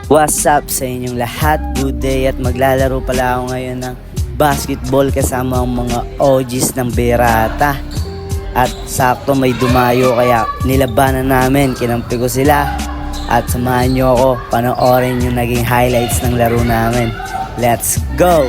What's up sa inyong lahat? Good day at maglalaro pala ako ngayon ng basketball kasama ang mga OGs ng Berata. At sakto may dumayo kaya nilabanan namin, kinampi ko sila. At samahan nyo ako, panoorin yung naging highlights ng laro namin. Let's go!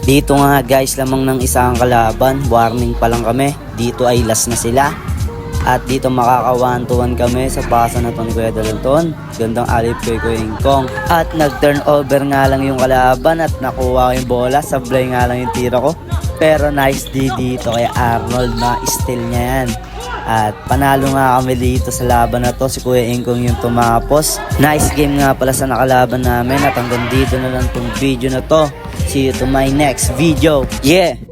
Dito nga guys, lamang ng isang kalaban, warning pa lang kami. Dito ay last na sila. At dito makaka 1-1 kami sa pasa na Ton Kuya Dalton. Gandang alip kay Kuya Ingkong. At nag-turnover nga lang yung kalaban at nakuha ko yung bola. Sablay nga lang yung tira ko. Pero nice D dito kay Arnold, na steal niya yan. At panalo nga kami dito sa laban na to. Si Kuya Ingkong yung tumapos. Nice game nga pala sa nakalaban namin. At hanggang dito na lang tong video na to. See you to my next video. Yeah!